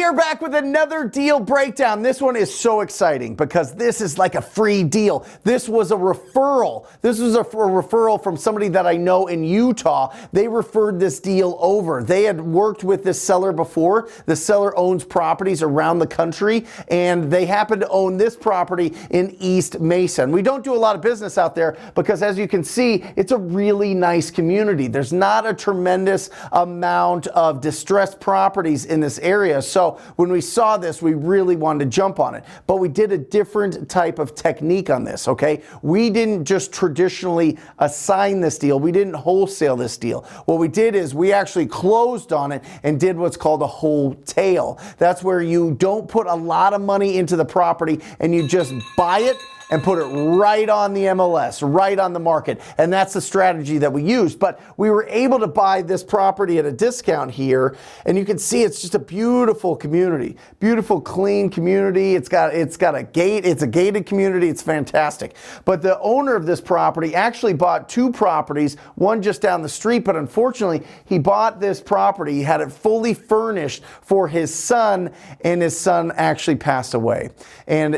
are back with another deal breakdown. This one is so exciting because this is like a free deal. This was a referral. This was a referral from somebody that I know in Utah. They referred this deal over. They had worked with this seller before. The seller owns properties around the country, and they happen to own this property in East Mesa. And we don't do a lot of business out there because, as you can see, it's a really nice community. There's not a tremendous amount of distressed properties in this area. So when we saw this, we really wanted to jump on it. But we did a different type of technique on this, okay? We didn't just traditionally assign this deal. We didn't wholesale this deal. What we did is we actually closed on it and did what's called a wholesale. That's where you don't put a lot of money into the property and you just buy it and put it right on the MLS, right on the market. And that's the strategy that we used. But we were able to buy this property at a discount here, and you can see it's just a beautiful community. Beautiful, clean community. It's got a gate. It's a gated community. It's fantastic. But the owner of this property actually bought two properties, one just down the street, but unfortunately, he bought this property. He had it fully furnished for his son, and his son actually passed away. And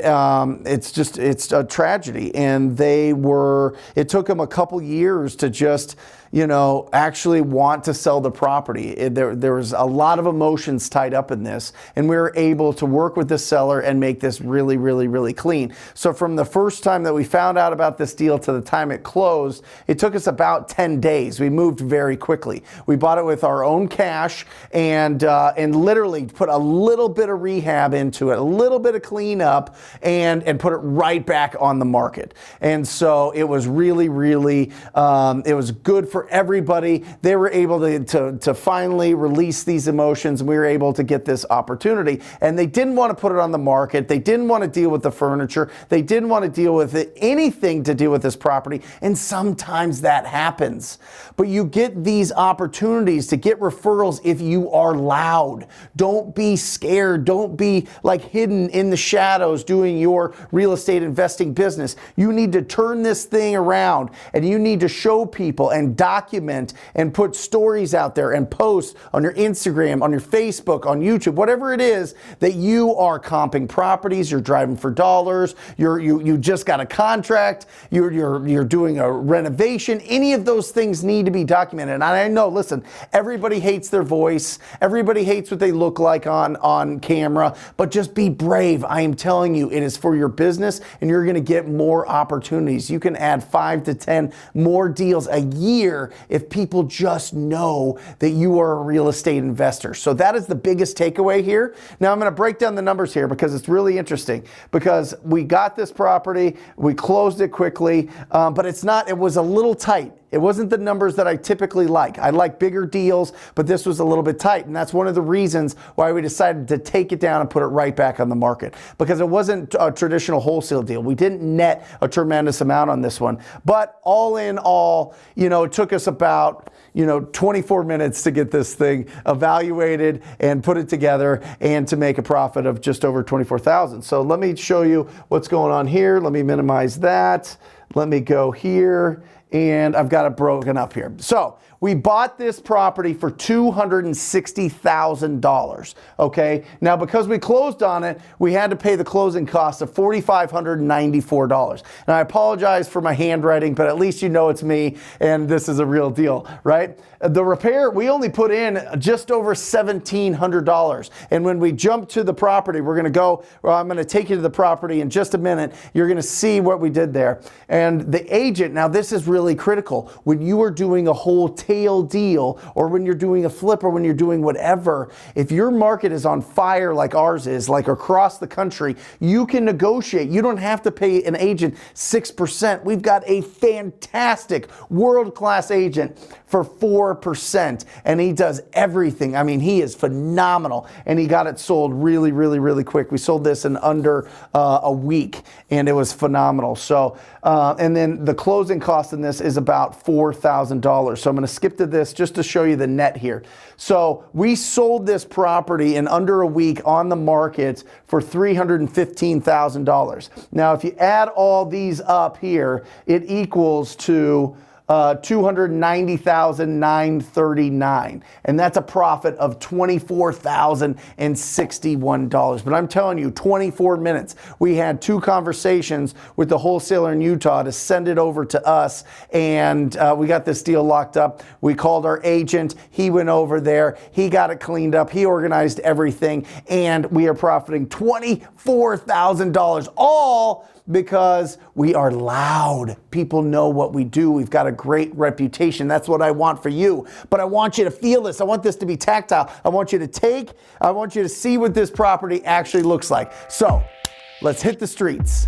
it's a tragedy, and it took them a couple years to just, actually want to sell the property. There was a lot of emotions tied up in this, and we were able to work with the seller and make this really, really, really clean. So from the first time that we found out about this deal to the time it closed, it took us about 10 days. We moved very quickly. We bought it with our own cash and literally put a little bit of rehab into it, a little bit of cleanup, and put it right back on the market. And so it was really, really, it was good for everybody. They were able to finally release these emotions, and we were able to get this opportunity. And they didn't want to put it on the market. They didn't want to deal with the furniture. They didn't want to deal with anything to do with this property. And sometimes that happens. But you get these opportunities to get referrals if you are loud. Don't be scared. Don't be like hidden in the shadows doing your real estate investing business. You need to turn this thing around, and you need to show people and document and put stories out there and post on your Instagram, on your Facebook, on YouTube, whatever it is that you are comping properties, you're driving for dollars, you just got a contract, you're doing a renovation. Any of those things need to be documented. And I know, listen, everybody hates their voice, everybody hates what they look like on camera, but just be brave. I am telling you, it is for your business, and you're going to get more opportunities. You can add 5 to 10 more deals a year if people just know that you are a real estate investor. So that is the biggest takeaway here. Now I'm going to break down the numbers here because it's really interesting, because we got this property, we closed it quickly, but it was a little tight. It wasn't the numbers that I typically like. I like bigger deals, but this was a little bit tight. And that's one of the reasons why we decided to take it down and put it right back on the market, because it wasn't a traditional wholesale deal. We didn't net a tremendous amount on this one. But all in all, it took us about 24 minutes to get this thing evaluated and put it together and to make a profit of just over $24,000. So let me show you what's going on here. Let me minimize that. Let me go here. And I've got it broken up here. So we bought this property for $260,000, okay? Now, because we closed on it, we had to pay the closing cost of $4,594. And I apologize for my handwriting, but at least you know it's me, and this is a real deal, right? The repair, we only put in just over $1,700. And when we jump to the property, I'm going to take you to the property in just a minute. You're going to see what we did there. And the agent, now this is really critical. When you are doing a wholesale deal, or when you're doing a flip, or when you're doing whatever, if your market is on fire like ours is, like across the country, you can negotiate. You don't have to pay an agent 6%. We've got a fantastic world-class agent for 4%, and he does everything. I mean, he is phenomenal, and he got it sold really, really, really quick. We sold this in under a week, and it was phenomenal. So, and then the closing cost in this is about $4,000. So I'm going to skip to this just to show you the net here. So we sold this property in under a week on the market for $315,000. Now, if you add all these up here, it equals to $290,939, and that's a profit of $24,061. But I'm telling you, 24 minutes. We had 2 conversations with the wholesaler in Utah to send it over to us, and we got this deal locked up. We called our agent. He went over there. He got it cleaned up. He organized everything, and we are profiting $24,000, all because we are loud. People know what we do. We've got a great reputation. That's what I want for you. But I want you to feel this. I want this to be tactile. I want you to see what this property actually looks like. So let's hit the streets.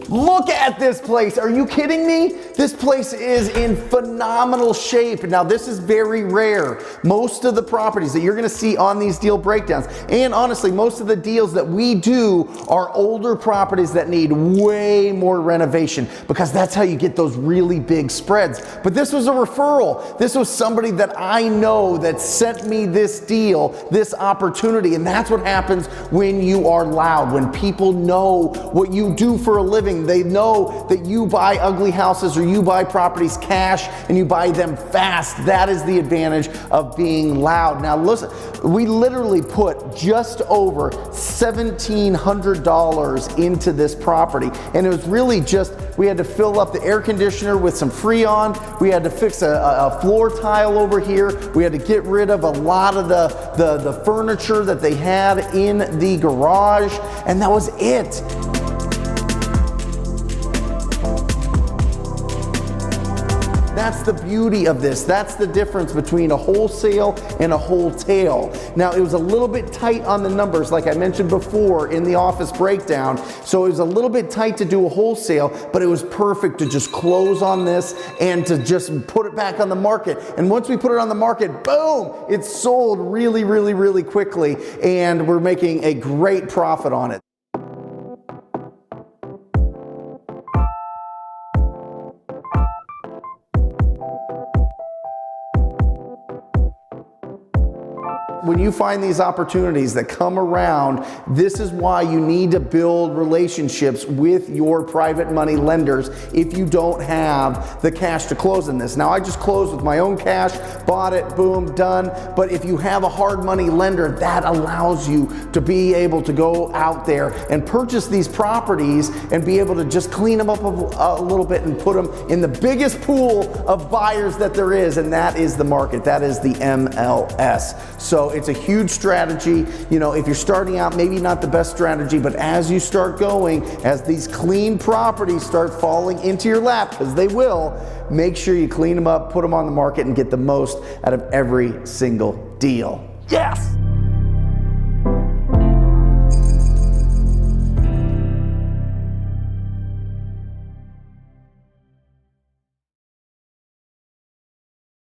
Look at this place. Are you kidding me? This place is in phenomenal shape. Now, this is very rare. Most of the properties that you're going to see on these deal breakdowns, and honestly, most of the deals that we do are older properties that need way more renovation, because that's how you get those really big spreads. But this was a referral. This was somebody that I know that sent me this deal, this opportunity. And that's what happens when you are loud, when people know what you do for a living. They know that you buy ugly houses or you buy properties cash and you buy them fast. That is the advantage of being loud. Now listen, we literally put just over $1,700 into this property, and it was really just, we had to fill up the air conditioner with some Freon. We had to fix a floor tile over here. We had to get rid of a lot of the furniture that they had in the garage, and that was it. That's the beauty of this. That's the difference between a wholesale and a wholetail. Now, it was a little bit tight on the numbers, like I mentioned before in the office breakdown. So it was a little bit tight to do a wholesale, but it was perfect to just close on this and to just put it back on the market. And once we put it on the market, boom, it's sold really, really, really quickly, and we're making a great profit on it. When you find these opportunities that come around, this is why you need to build relationships with your private money lenders if you don't have the cash to close in this. Now, I just closed with my own cash, bought it, boom, done. But if you have a hard money lender, that allows you to be able to go out there and purchase these properties and be able to just clean them up a little bit and put them in the biggest pool of buyers that there is, and that is the market. That is the MLS. So it's a huge strategy. You know, if you're starting out, maybe not the best strategy, but as you start going, as these clean properties start falling into your lap, because they will, make sure you clean them up, put them on the market, and get the most out of every single deal. Yes!